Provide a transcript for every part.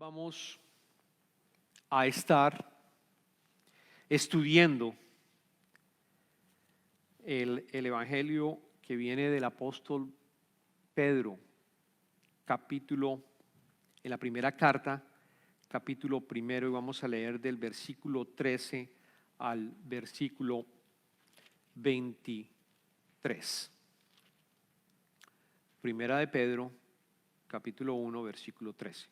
Vamos a estar estudiando el Evangelio que viene del apóstol Pedro, en la primera carta, capítulo primero, y vamos a leer del versículo 13 al versículo 23. Primera de Pedro, capítulo 1, versículo 13.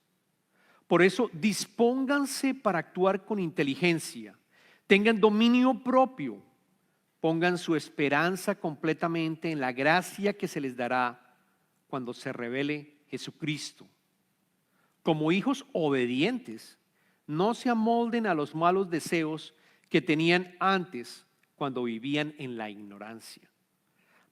Por eso, dispónganse para actuar con inteligencia, tengan dominio propio, pongan su esperanza completamente en la gracia que se les dará cuando se revele Jesucristo. Como hijos obedientes, no se amolden a los malos deseos que tenían antes cuando vivían en la ignorancia.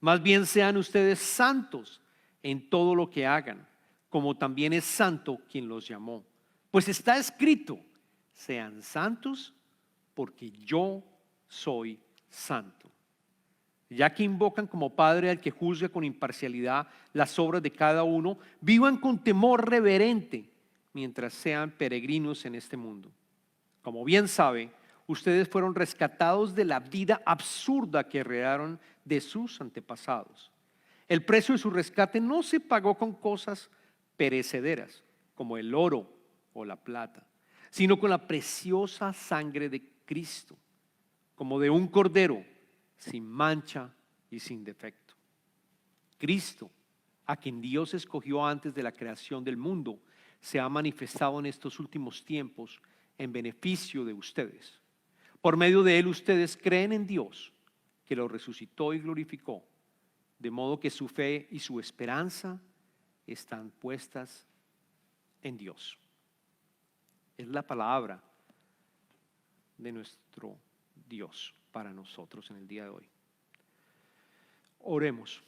Más bien sean ustedes santos en todo lo que hagan, como también es santo quien los llamó. Pues está escrito, sean santos porque yo soy santo. Ya que invocan como Padre al que juzga con imparcialidad las obras de cada uno, vivan con temor reverente mientras sean peregrinos en este mundo. Como bien sabe, ustedes fueron rescatados de la vida absurda que heredaron de sus antepasados. El precio de su rescate no se pagó con cosas perecederas, como el oro o la plata, sino con la preciosa sangre de Cristo, como de un cordero sin mancha y sin defecto. Cristo, a quien Dios escogió antes de la creación del mundo, se ha manifestado en estos últimos tiempos en beneficio de ustedes. Por medio de él ustedes creen en Dios, que lo resucitó y glorificó, de modo que su fe y su esperanza están puestas en Dios. Es la palabra de nuestro Dios para nosotros en el día de hoy. Oremos.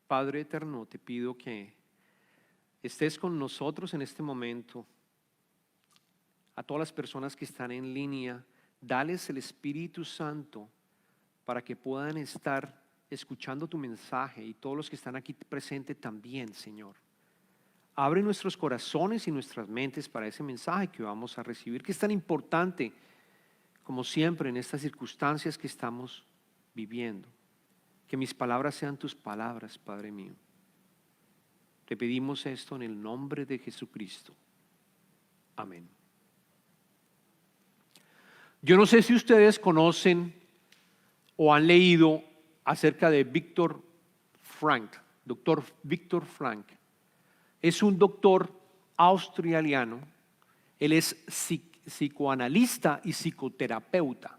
Padre eterno, te pido que estés con nosotros en este momento. A todas las personas que están en línea, dales el Espíritu Santo para que puedan estar escuchando tu mensaje, y todos los que están aquí presentes también, Señor. Abre nuestros corazones y nuestras mentes para ese mensaje que vamos a recibir, que es tan importante como siempre en estas circunstancias que estamos viviendo. Que mis palabras sean tus palabras, Padre mío. Te pedimos esto en el nombre de Jesucristo. Amén. Yo no sé si ustedes conocen o han leído acerca de Viktor Frankl, doctor Viktor Frankl. Es un doctor australiano. Él es psicoanalista y psicoterapeuta.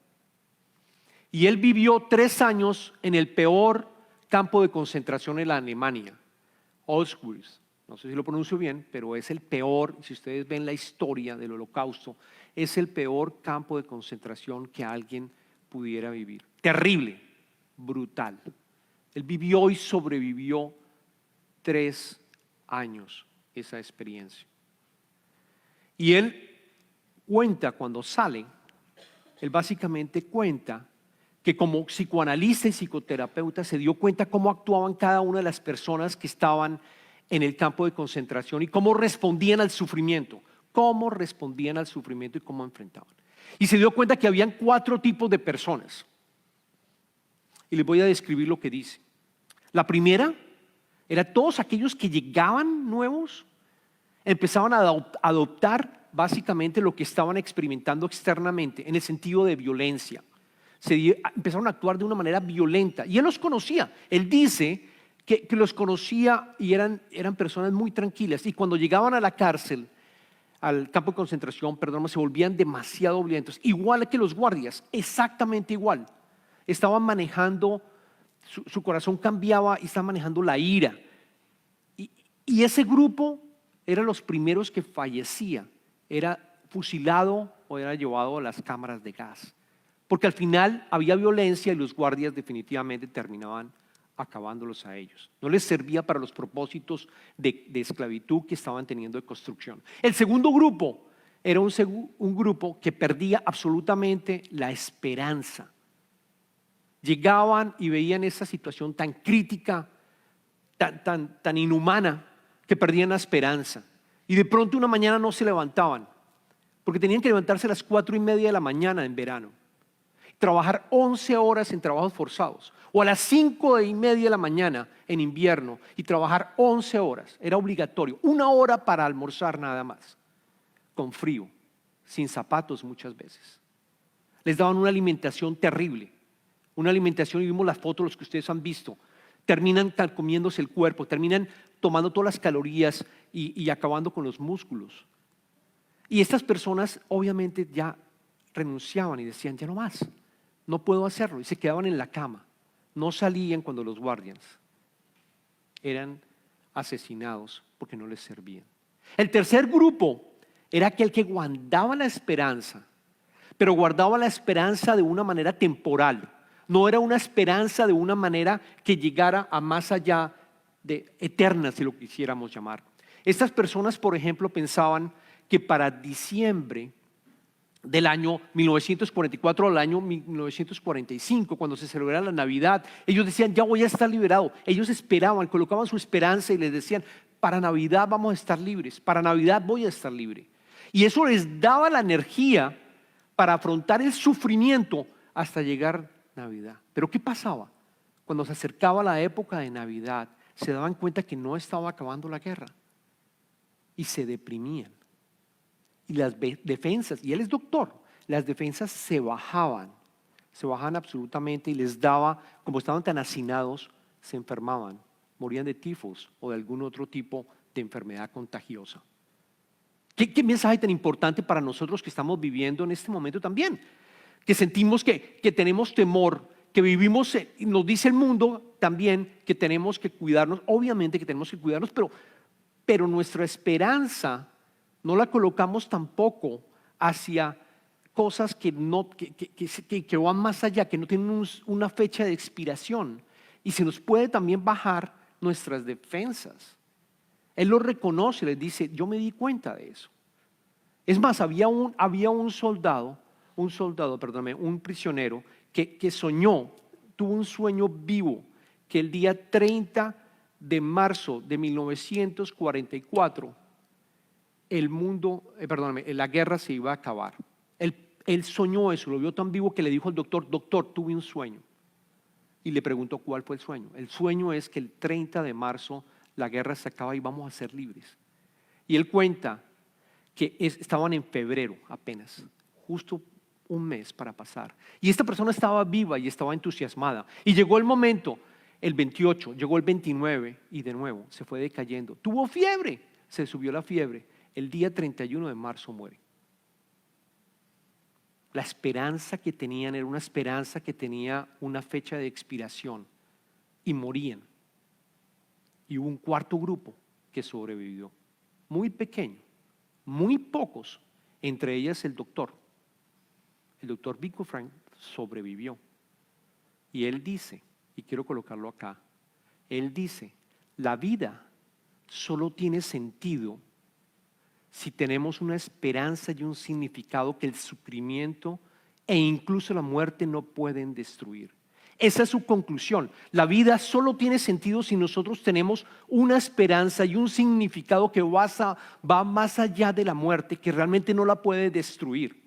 Y él vivió 3 años en el peor campo de concentración en la Alemania, Auschwitz. No sé si lo pronuncio bien, pero es el peor. Si ustedes ven la historia del Holocausto, es el peor campo de concentración que alguien pudiera vivir. Terrible, brutal. Él vivió y sobrevivió 3 años esa experiencia. Y él cuenta, cuando sale, él básicamente cuenta que como psicoanalista y psicoterapeuta se dio cuenta cómo actuaban cada una de las personas que estaban en el campo de concentración y cómo respondían al sufrimiento, y cómo enfrentaban. Y se dio cuenta que habían 4 tipos de personas. Y les voy a describir lo que dice. La primera era todos aquellos que llegaban nuevos, empezaban a adoptar básicamente lo que estaban experimentando externamente en el sentido de violencia. Empezaron a actuar de una manera violenta y él los conocía. Él dice que los conocía y eran personas muy tranquilas, y cuando llegaban a la cárcel, al campo de concentración, se volvían demasiado violentos, igual que los guardias, exactamente igual. Estaban manejando, su corazón cambiaba y estaban manejando la ira. Y ese grupo eran los primeros que fallecía, era fusilado o era llevado a las cámaras de gas. Porque al final había violencia y los guardias definitivamente terminaban acabándolos a ellos. No les servía para los propósitos de esclavitud que estaban teniendo de construcción. El segundo grupo era un grupo que perdía absolutamente la esperanza. Llegaban y veían esa situación tan crítica, tan inhumana, que perdían la esperanza y de pronto una mañana no se levantaban porque tenían que levantarse a las 4:30 de la mañana en verano, trabajar 11 horas en trabajos forzados, o a las 5:30 de la mañana en invierno y trabajar 11 horas. Era obligatorio, 1 hora para almorzar nada más, con frío, sin zapatos muchas veces. Les daban una alimentación terrible, una alimentación, y vimos las fotos, los que ustedes han visto, terminan comiéndose el cuerpo, terminan tomando todas las calorías y acabando con los músculos. Y estas personas obviamente ya renunciaban y decían, ya no más, no puedo hacerlo, y se quedaban en la cama, no salían cuando los guardias eran asesinados porque no les servían. El tercer grupo era aquel que guardaba la esperanza, pero guardaba la esperanza de una manera temporal. No era una esperanza de una manera que llegara a más allá de eterna, si lo quisiéramos llamar. Estas personas, por ejemplo, pensaban que para diciembre del año 1944 al año 1945, cuando se celebrara la Navidad, ellos decían, ya voy a estar liberado. Ellos esperaban, colocaban su esperanza y les decían, para Navidad vamos a estar libres, para Navidad voy a estar libre. Y eso les daba la energía para afrontar el sufrimiento hasta llegar Navidad. Pero ¿qué pasaba? Cuando se acercaba la época de Navidad, se daban cuenta que no estaba acabando la guerra y se deprimían. Y las defensas, y él es doctor, las defensas se bajaban absolutamente, y les daba, como estaban tan hacinados, se enfermaban, morían de tifus o de algún otro tipo de enfermedad contagiosa. ¿Qué mensaje tan importante para nosotros que estamos viviendo en este momento también? Que sentimos que tenemos temor, que vivimos, nos dice el mundo también que tenemos que cuidarnos, obviamente que tenemos que cuidarnos, pero nuestra esperanza no la colocamos tampoco hacia cosas que van más allá, que no tienen una fecha de expiración, y se nos puede también bajar nuestras defensas. Él lo reconoce, les dice, yo me di cuenta de eso. Es más, había un prisionero que soñó, tuvo un sueño vivo, que el día 30 de marzo de 1944 la guerra se iba a acabar. Él soñó eso, lo vio tan vivo que le dijo al doctor, tuve un sueño. Y le preguntó cuál fue el sueño. El sueño es que el 30 de marzo la guerra se acaba y vamos a ser libres. Y él cuenta que estaban en febrero apenas, justo un mes para pasar. Y esta persona estaba viva y estaba entusiasmada. Y llegó el momento, el 28, llegó el 29 y de nuevo se fue decayendo. Tuvo fiebre, se subió la fiebre. El día 31 de marzo muere. La esperanza que tenían era una esperanza que tenía una fecha de expiración y morían. Y hubo un cuarto grupo que sobrevivió, muy pequeño, muy pocos, entre ellas el doctor Viktor Frankl sobrevivió. Y él dice, y quiero colocarlo acá, él dice, la vida solo tiene sentido si tenemos una esperanza y un significado que el sufrimiento e incluso la muerte no pueden destruir. Esa es su conclusión. La vida solo tiene sentido si nosotros tenemos una esperanza y un significado que va más allá de la muerte, que realmente no la puede destruir.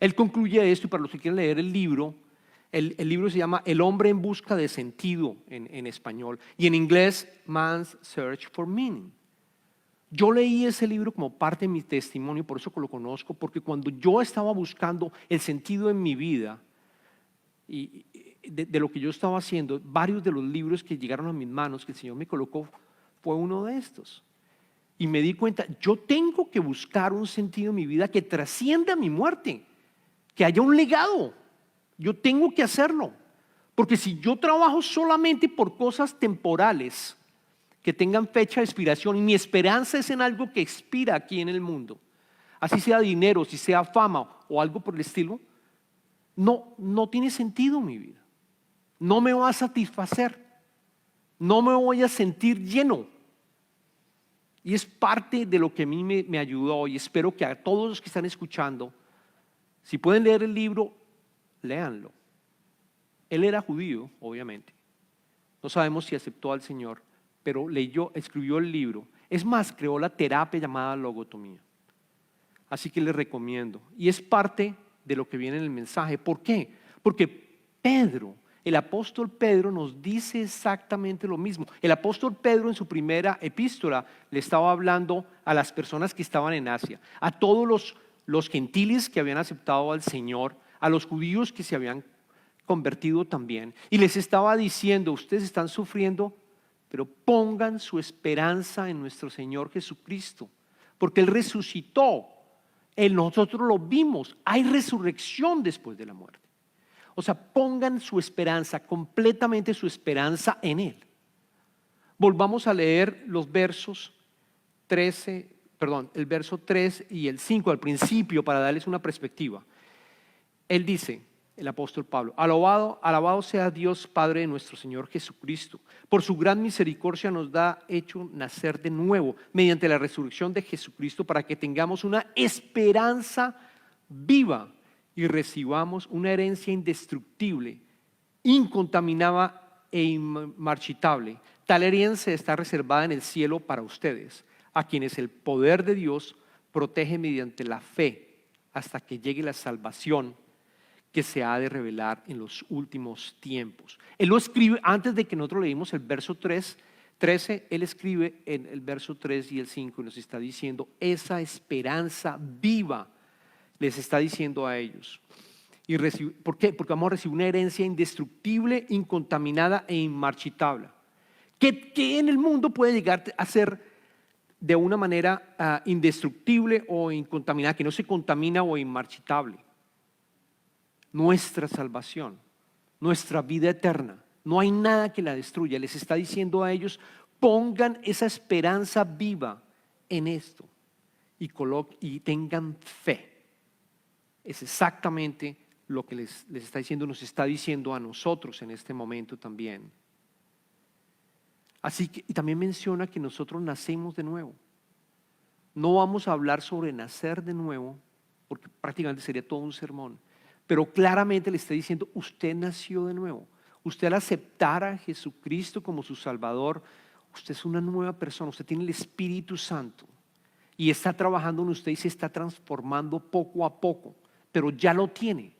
Él concluye esto, y para los que quieren leer el libro, el libro se llama El hombre en busca de sentido en español, y en inglés Man's Search for Meaning. Yo leí ese libro como parte de mi testimonio, por eso que lo conozco, porque cuando yo estaba buscando el sentido en mi vida y de lo que yo estaba haciendo, varios de los libros que llegaron a mis manos, que el Señor me colocó, fue uno de estos. Y me di cuenta, yo tengo que buscar un sentido en mi vida que trascienda mi muerte, que haya un legado. Yo tengo que hacerlo, porque si yo trabajo solamente por cosas temporales, que tengan fecha de expiración, y mi esperanza es en algo que expira aquí en el mundo, así sea dinero, si sea fama o algo por el estilo, no tiene sentido mi vida. No me va a satisfacer, no me voy a sentir lleno. Y es parte de lo que a mí me ayudó, y espero que a todos los que están escuchando, si pueden leer el libro, léanlo. Él era judío, obviamente. No sabemos si aceptó al Señor, pero escribió el libro. Es más, creó la terapia llamada logotomía. Así que les recomiendo. Y es parte de lo que viene en el mensaje. ¿Por qué? Porque Pedro, el apóstol Pedro nos dice exactamente lo mismo. El apóstol Pedro en su primera epístola le estaba hablando a las personas que estaban en Asia, a todos los gentiles que habían aceptado al Señor, a los judíos que se habían convertido también. Y les estaba diciendo, ustedes están sufriendo, pero pongan su esperanza en nuestro Señor Jesucristo, porque Él resucitó. Nosotros lo vimos, hay resurrección después de la muerte. O sea, pongan su esperanza, completamente su esperanza en Él. Volvamos a leer los versos 13, el verso 3 y el 5 al principio para darles una perspectiva. Él dice, el apóstol Pablo, alabado sea Dios Padre de nuestro Señor Jesucristo. Por su gran misericordia nos da hecho nacer de nuevo mediante la resurrección de Jesucristo para que tengamos una esperanza viva y recibamos una herencia indestructible, incontaminada e inmarchitable. Tal herencia está reservada en el cielo para ustedes, a quienes el poder de Dios protege mediante la fe hasta que llegue la salvación que se ha de revelar en los últimos tiempos. Él lo escribe antes de que nosotros leímos el verso 13, él escribe en el verso 3 y el 5 y nos está diciendo esa esperanza viva, les está diciendo a ellos. ¿Por qué? Porque vamos a recibir una herencia indestructible, incontaminada e inmarchitable. Que en el mundo puede llegar a ser de una manera indestructible o incontaminada, que no se contamina o inmarchitable. Nuestra salvación, nuestra vida eterna, no hay nada que la destruya. Les está diciendo a ellos, pongan esa esperanza viva en esto y tengan fe. Es exactamente lo que les está diciendo, nos está diciendo a nosotros en este momento también. Así que, y también menciona que nosotros nacemos de nuevo. No vamos a hablar sobre nacer de nuevo, porque prácticamente sería todo un sermón. Pero claramente le está diciendo, usted nació de nuevo. Usted al aceptar a Jesucristo como su Salvador, usted es una nueva persona, usted tiene el Espíritu Santo. Y está trabajando en usted y se está transformando poco a poco. Pero ya lo tiene,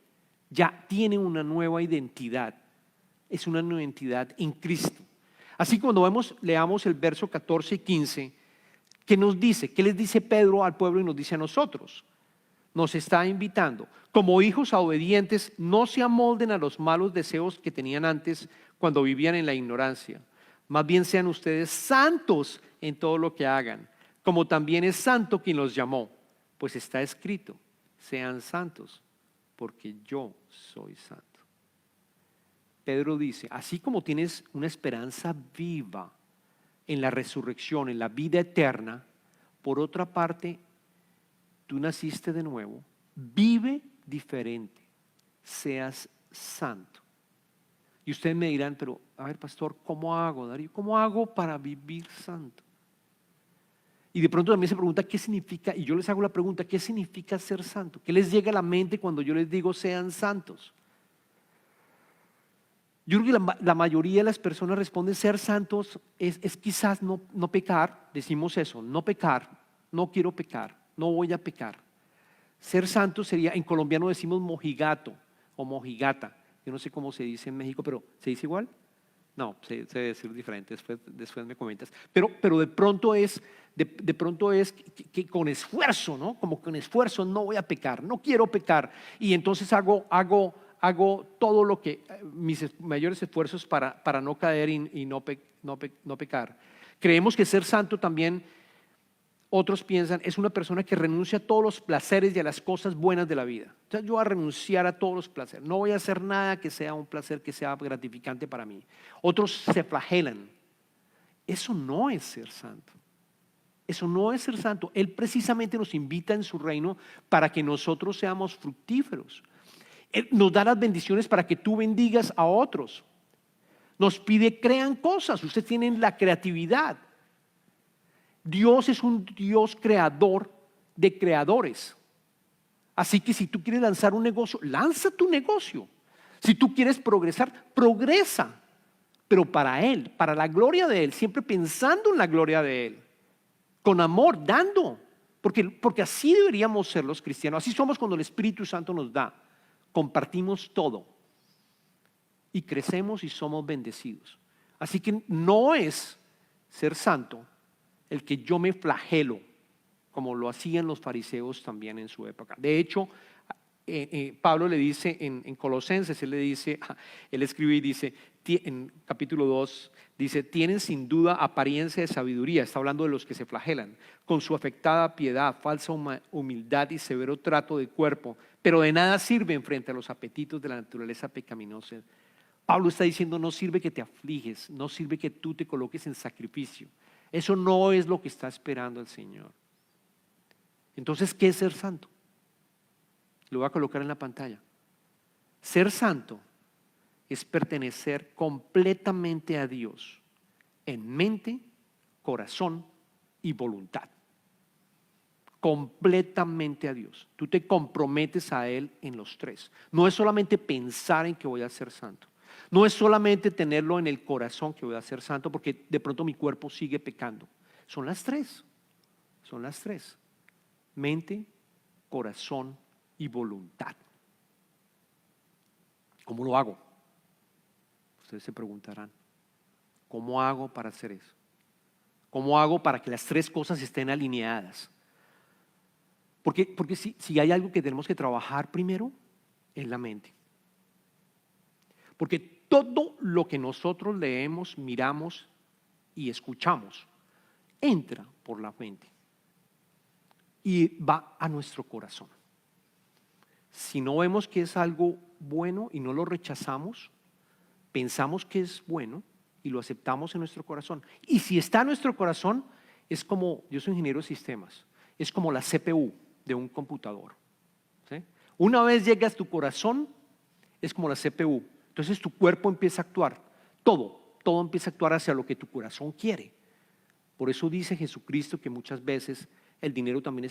ya tiene una nueva identidad. Es una nueva identidad en Cristo. Así cuando leamos el verso 14 y 15, ¿qué nos dice? ¿Qué les dice Pedro al pueblo y nos dice a nosotros? Nos está invitando, como hijos obedientes, no se amolden a los malos deseos que tenían antes cuando vivían en la ignorancia. Más bien sean ustedes santos en todo lo que hagan, como también es santo quien los llamó, pues está escrito, sean santos, porque yo soy santo. Pedro dice, así como tienes una esperanza viva en la resurrección, en la vida eterna, por otra parte, tú naciste de nuevo, vive diferente, seas santo. Y ustedes me dirán, pero a ver, pastor, ¿cómo hago, Darío? ¿Cómo hago para vivir santo? Y de pronto también se pregunta qué significa, y yo les hago la pregunta, ¿qué significa ser santo? ¿Qué les llega a la mente cuando yo les digo sean santos? Yo creo que la mayoría de las personas responden ser santos es quizás no pecar, decimos eso, no pecar, no quiero pecar, no voy a pecar. Ser santo sería, en colombiano decimos mojigato o mojigata, yo no sé cómo se dice en México, pero ¿se dice igual? No, se debe decir diferente, después me comentas. Pero de pronto es que con esfuerzo, ¿no? Como con esfuerzo no voy a pecar, no quiero pecar. Y entonces hago todo lo que, mis mayores esfuerzos para no caer y no pecar. Creemos que ser santo también, otros piensan, es una persona que renuncia a todos los placeres y a las cosas buenas de la vida. Entonces yo voy a renunciar a todos los placeres, no voy a hacer nada que sea un placer, que sea gratificante para mí. Otros se flagelan. Eso no es ser santo. Eso no es ser santo. Él precisamente nos invita en su reino para que nosotros seamos fructíferos. Él nos da las bendiciones para que tú bendigas a otros. Nos pide, crean cosas. Ustedes tienen la creatividad. Dios es un Dios creador de creadores. Así que si tú quieres lanzar un negocio, lanza tu negocio. Si tú quieres progresar, progresa. Pero para Él, para la gloria de Él, siempre pensando en la gloria de Él. con amor, dando. Porque así deberíamos ser los cristianos. Así somos cuando el Espíritu Santo nos da. Compartimos todo. Y crecemos y somos bendecidos. Así que no es ser santo el que yo me flagelo, como lo hacían los fariseos también en su época. De hecho, Pablo le dice en Colosenses, él escribe y dice, en capítulo 2, dice, tienen sin duda apariencia de sabiduría, está hablando de los que se flagelan, con su afectada piedad, falsa humildad y severo trato de cuerpo, pero de nada sirven frente a los apetitos de la naturaleza pecaminosa. Pablo está diciendo, no sirve que te afliges, no sirve que tú te coloques en sacrificio. Eso no es lo que está esperando el Señor. Entonces, ¿qué es ser santo? Lo voy a colocar en la pantalla. Ser santo es pertenecer completamente a Dios en mente, corazón y voluntad. Completamente a Dios. Tú te comprometes a Él en los tres. No es solamente pensar en que voy a ser santo. No es solamente tenerlo en el corazón que voy a ser santo porque de pronto mi cuerpo sigue pecando. Son las tres. Son las tres. Mente, corazón y voluntad. ¿Cómo lo hago? Ustedes se preguntarán, ¿cómo hago para hacer eso? ¿Cómo hago para que las tres cosas estén alineadas? Porque si hay algo que tenemos que trabajar primero, es la mente. Porque todo lo que nosotros leemos, miramos y escuchamos, entra por la mente y va a nuestro corazón. Si no vemos que es algo bueno y no lo rechazamos, pensamos que es bueno y lo aceptamos en nuestro corazón. Y si está en nuestro corazón, es como, yo soy ingeniero de sistemas, es como la CPU de un computador. ¿Sí? Una vez llega a tu corazón, es como la CPU. Entonces tu cuerpo empieza a actuar, todo empieza a actuar hacia lo que tu corazón quiere. Por eso dice Jesucristo que muchas veces el dinero también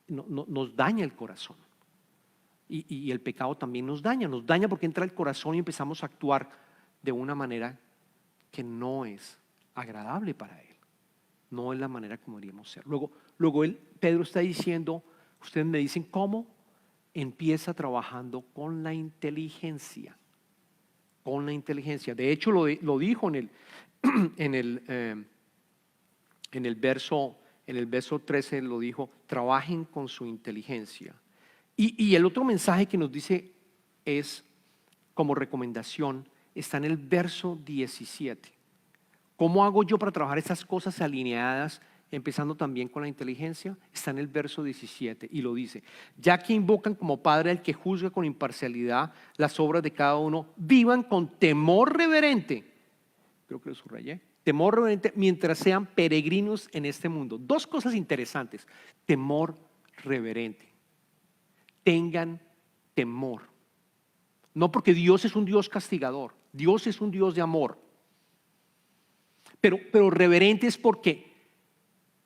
nos daña el corazón. Y el pecado también nos daña porque entra el corazón y empezamos a actuar de una manera que no es agradable para Él. No es la manera como deberíamos ser. Luego Pedro está diciendo, ustedes me dicen, ¿cómo? Empieza trabajando con la inteligencia. Con la inteligencia. De hecho, lo dijo en el verso 13, lo dijo, trabajen con su inteligencia. Y el otro mensaje que nos dice es, como recomendación, está en el verso 17. ¿Cómo hago yo para trabajar esas cosas alineadas, empezando también con la inteligencia? Está en el verso 17 y lo dice, ya que invocan como Padre al que juzga con imparcialidad las obras de cada uno, vivan con temor reverente, creo que lo subrayé, temor reverente mientras sean peregrinos en este mundo. Dos cosas interesantes, temor reverente. Tengan temor. No porque Dios es un Dios castigador, Dios es un Dios de amor. Pero reverente es porque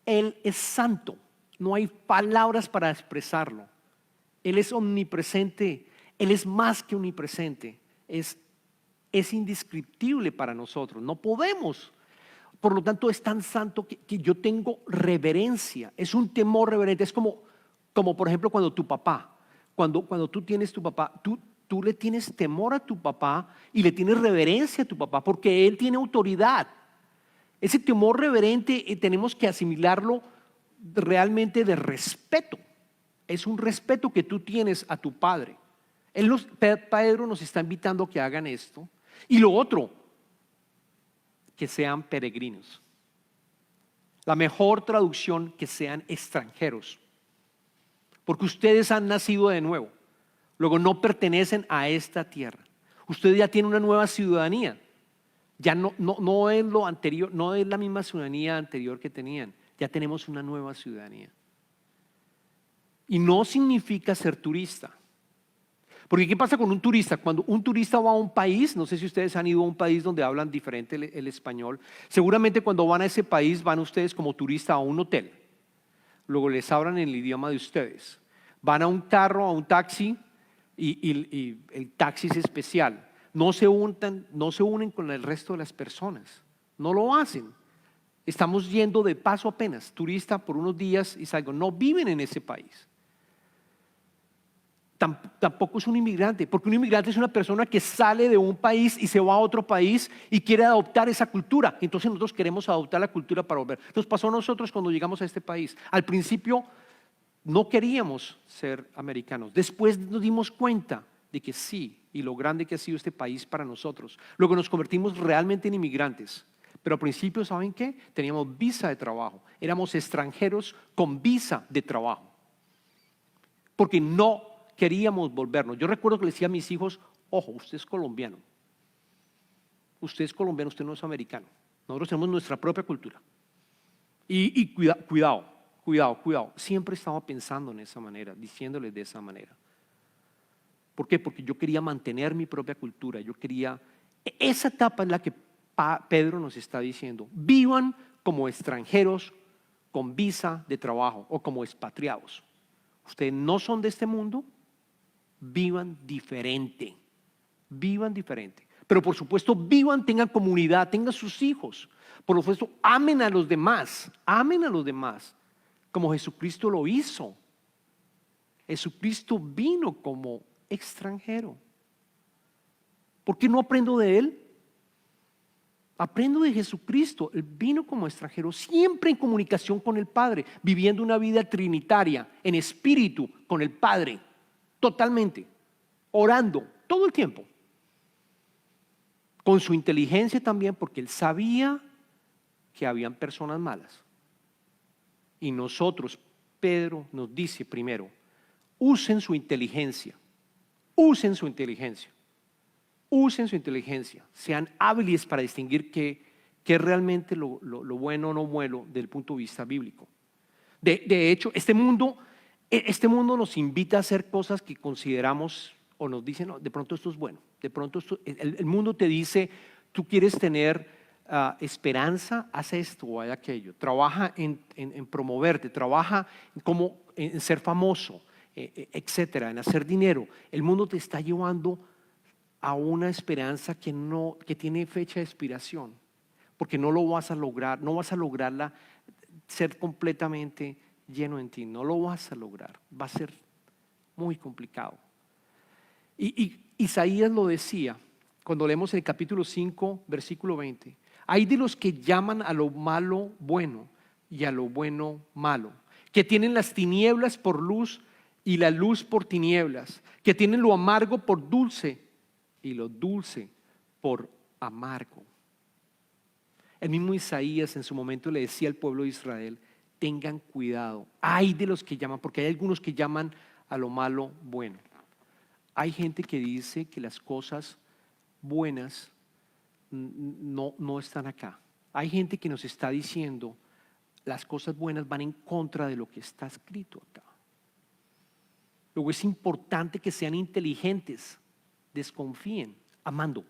Él es santo. No hay palabras para expresarlo. Él es omnipresente. Él es más que omnipresente. Es indescriptible para nosotros. No podemos. Por lo tanto, es tan santo que yo tengo reverencia. Es un temor reverente. Es como por ejemplo, cuando tu papá, cuando tú tienes tu papá, tú le tienes temor a tu papá y le tienes reverencia a tu papá porque él tiene autoridad. Ese temor reverente tenemos que asimilarlo realmente de respeto. Es un respeto que tú tienes a tu padre. Pedro nos está invitando a que hagan esto. Y lo otro, que sean peregrinos. La mejor traducción, que sean extranjeros. Porque ustedes han nacido de nuevo. Luego no pertenecen a esta tierra. Ustedes ya tienen una nueva ciudadanía. Ya no es lo anterior, no es la misma ciudadanía anterior que tenían. Ya tenemos una nueva ciudadanía. Y no significa ser turista. Porque ¿qué pasa con un turista? Cuando un turista va a un país, no sé si ustedes han ido a un país donde hablan diferente el español, seguramente cuando van a ese país van ustedes como turista a un hotel. Luego les hablan en el idioma de ustedes. Van a un carro, a un taxi y el taxi es especial. No se unen con el resto de las personas. No lo hacen. Estamos yendo de paso apenas, turista por unos días y salgo. No viven en ese país. Tampoco es un inmigrante, porque un inmigrante es una persona que sale de un país y se va a otro país y quiere adoptar esa cultura. Entonces nosotros queremos adoptar la cultura para volver. Nos pasó a nosotros cuando llegamos a este país. Al principio no queríamos ser americanos. Después nos dimos cuenta de que sí, y lo grande que ha sido este país para nosotros. Luego nos convertimos realmente en inmigrantes. Pero al principio, ¿saben qué? Teníamos visa de trabajo. Éramos extranjeros con visa de trabajo. Porque no queríamos volvernos. Yo recuerdo que le decía a mis hijos, ojo, usted es colombiano. Usted es colombiano, usted no es americano. Nosotros tenemos nuestra propia cultura. Y cuidado. Siempre estaba pensando en esa manera, diciéndoles de esa manera. ¿Por qué? Porque yo quería mantener mi propia cultura. Esa etapa es la que Pedro nos está diciendo. Vivan como extranjeros con visa de trabajo o como expatriados. Ustedes no son de este mundo, vivan diferente. Pero por supuesto vivan, tengan comunidad, tengan sus hijos. Por supuesto, amen a los demás, como Jesucristo lo hizo. Jesucristo vino como extranjero. ¿Por qué no aprendo de Él? Aprendo de Jesucristo. Él vino como extranjero, siempre en comunicación con el Padre, viviendo una vida trinitaria, en espíritu con el Padre, totalmente, orando todo el tiempo. Con su inteligencia también, porque Él sabía que habían personas malas. Y nosotros, Pedro nos dice primero, usen su inteligencia, sean hábiles para distinguir qué es realmente lo bueno o no bueno desde el punto de vista bíblico. De hecho, este mundo nos invita a hacer cosas que consideramos o nos dicen, no, de pronto esto es bueno, de pronto el mundo te dice, tú quieres tener esperanza, haz esto o haz aquello, trabaja en promoverte, trabaja en ser famoso, etcétera, en hacer dinero. El mundo te está llevando a una esperanza que tiene fecha de expiración, porque no lo vas a lograr, no vas a lograrla ser completamente lleno en ti, no lo vas a lograr, va a ser muy complicado. Y Isaías lo decía cuando leemos el capítulo 5, versículo 20, hay de los que llaman a lo malo bueno y a lo bueno malo, que tienen las tinieblas por luz y la luz por tinieblas, que tienen lo amargo por dulce y lo dulce por amargo. El mismo Isaías en su momento le decía al pueblo de Israel, tengan cuidado, hay de los que llaman, porque hay algunos que llaman a lo malo bueno. Hay gente que dice que las cosas buenas no están acá. Hay gente que nos está diciendo las cosas buenas van en contra de lo que está escrito acá. Luego es importante que sean inteligentes. Desconfíen amando.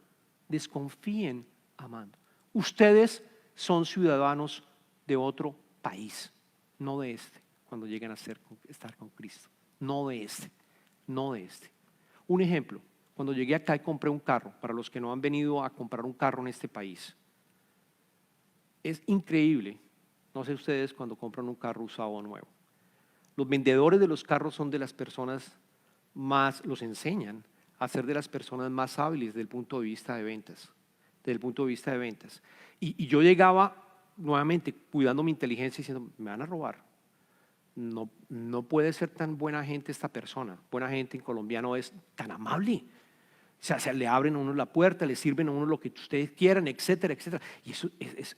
Ustedes son ciudadanos de otro país, no de este, cuando lleguen a estar con Cristo. No de este. Un ejemplo, cuando llegué acá y compré un carro, para los que no han venido a comprar un carro en este país, es increíble, no sé ustedes cuando compran un carro usado o nuevo. Los vendedores de los carros son de las personas los enseñan a ser de las personas más hábiles desde el punto de vista de ventas. Y yo llegaba nuevamente cuidando mi inteligencia diciendo, me van a robar. No puede ser tan buena gente esta persona. Buena gente en colombiano es tan amable. O sea, le abren a uno la puerta, le sirven a uno lo que ustedes quieran, etcétera. Y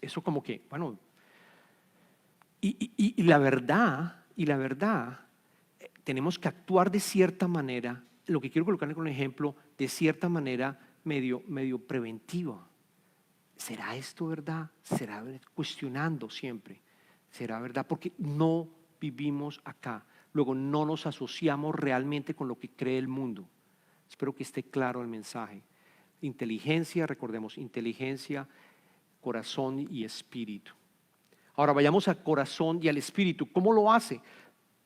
eso como que, bueno. Y la verdad, tenemos que actuar de cierta manera. Lo que quiero colocarle con un ejemplo, de cierta manera medio preventiva. ¿Será esto verdad? ¿Será cuestionando siempre? ¿Será verdad? Porque no vivimos acá. Luego no nos asociamos realmente con lo que cree el mundo. Espero que esté claro el mensaje. Inteligencia, recordemos, inteligencia, corazón y espíritu. Ahora vayamos al corazón y al espíritu. ¿Cómo lo hace?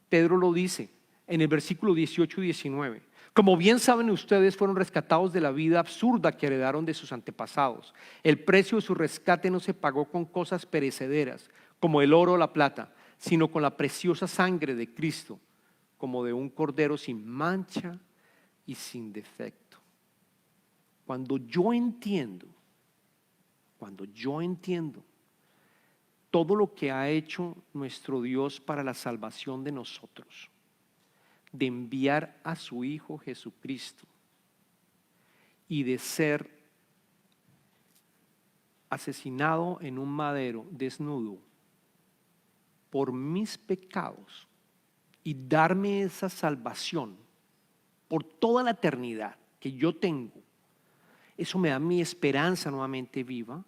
Pedro lo dice en el versículo 18 y 19. Como bien saben ustedes, fueron rescatados de la vida absurda que heredaron de sus antepasados. El precio de su rescate no se pagó con cosas perecederas, como el oro o la plata, sino con la preciosa sangre de Cristo, como de un cordero sin mancha y sin defecto. Cuando yo entiendo todo lo que ha hecho nuestro Dios para la salvación de nosotros, de enviar a su Hijo Jesucristo y de ser asesinado en un madero desnudo por mis pecados y darme esa salvación por toda la eternidad que yo tengo, eso me da mi esperanza nuevamente viva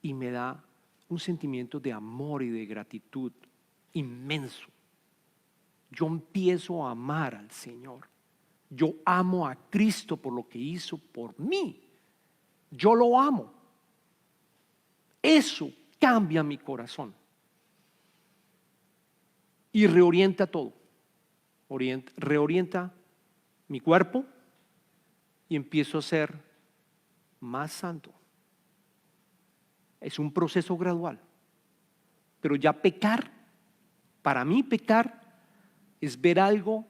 y me da un sentimiento de amor y de gratitud inmenso. Yo empiezo a amar al Señor. Yo amo a Cristo por lo que hizo por mí. Yo lo amo. Eso cambia mi corazón y reorienta todo. Reorienta mi cuerpo y empiezo a ser más santo. Es un proceso gradual. Pero ya pecar, para mí pecar es ver algo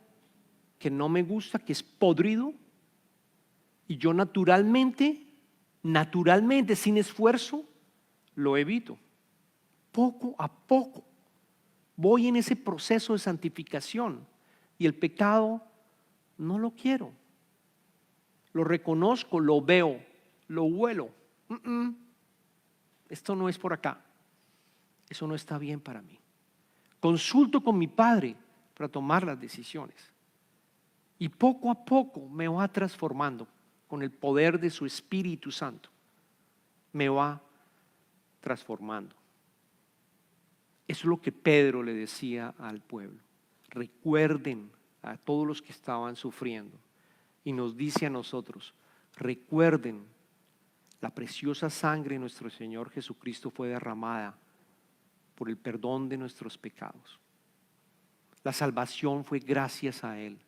que no me gusta, que es podrido, y yo naturalmente, sin esfuerzo, lo evito. Poco a poco voy en ese proceso de santificación y el pecado no lo quiero. Lo reconozco, lo veo, lo huelo. Esto no es por acá. Eso no está bien para mí. Consulto con mi Padre para tomar las decisiones. Y poco a poco me va transformando con el poder de su Espíritu Santo. Me va transformando. Eso es lo que Pedro le decía al pueblo. Recuerden a todos los que estaban sufriendo. Y nos dice a nosotros, recuerden, la preciosa sangre de nuestro Señor Jesucristo fue derramada por el perdón de nuestros pecados. La salvación fue gracias a Él.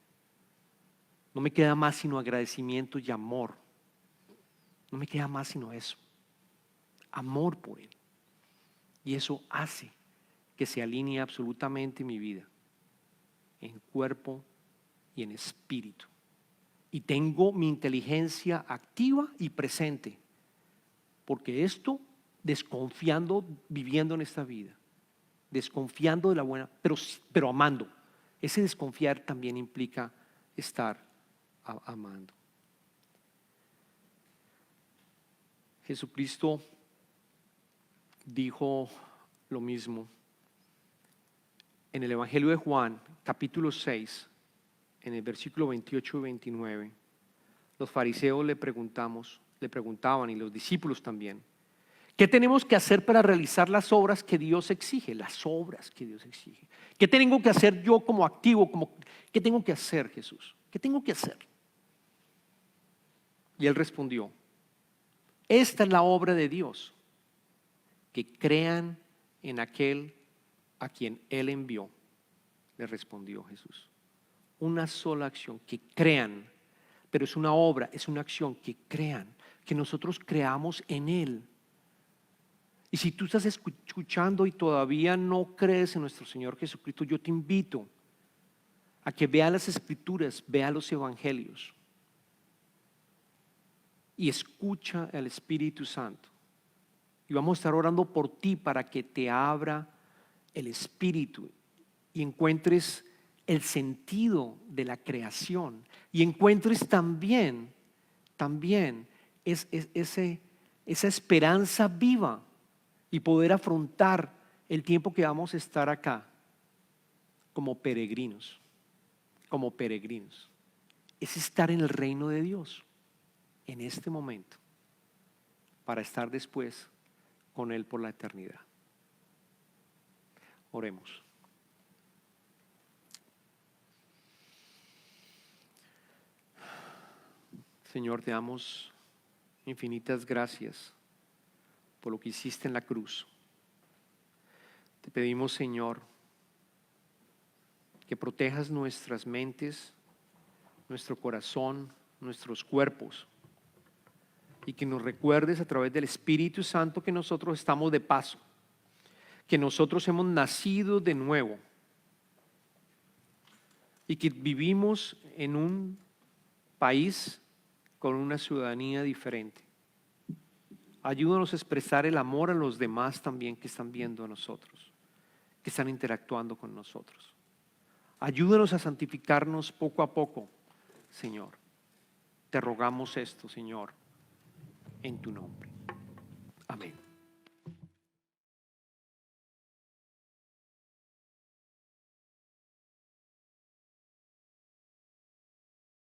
No me queda más sino agradecimiento y amor. No me queda más sino eso. Amor por Él. Y eso hace que se alinee absolutamente mi vida, en cuerpo y en espíritu. Y tengo mi inteligencia activa y presente, porque esto, desconfiando, viviendo en esta vida, desconfiando de la buena, pero amando. Ese desconfiar también implica estar amando. Jesucristo dijo lo mismo en el Evangelio de Juan, capítulo 6, en el versículo 28 y 29. Los fariseos le preguntaban, y los discípulos también, ¿qué tenemos que hacer para realizar las obras que Dios exige? Las obras que Dios exige. ¿Qué tengo que hacer yo como activo? ¿Qué tengo que hacer, Jesús? ¿Qué tengo que hacer? Y Él respondió, esta es la obra de Dios, que crean en aquel a quien Él envió. Le respondió Jesús. Una sola acción, que crean, pero es una obra, es una acción, que crean, que nosotros creamos en Él. Y si tú estás escuchando y todavía no crees en nuestro Señor Jesucristo, yo te invito a que veas las Escrituras, veas los Evangelios y escucha al Espíritu Santo. Y vamos a estar orando por ti para que te abra el Espíritu y encuentres el sentido de la creación y encuentres también esa esperanza viva y poder afrontar el tiempo que vamos a estar acá como peregrinos. Es estar en el reino de Dios en este momento para estar después con Él por la eternidad. Oremos. Señor, te damos infinitas gracias por lo que hiciste en la cruz. Te pedimos, Señor, que protejas nuestras mentes nuestro corazón, nuestros cuerpos, y que nos recuerdes a través del Espíritu Santo que nosotros estamos de paso, que nosotros hemos nacido de nuevo y que vivimos en un país con una ciudadanía diferente. Ayúdanos a expresar el amor a los demás también que están viendo a nosotros, que están interactuando con nosotros. Ayúdanos a santificarnos poco a poco, Señor. Te rogamos esto, Señor, en tu nombre. Amén.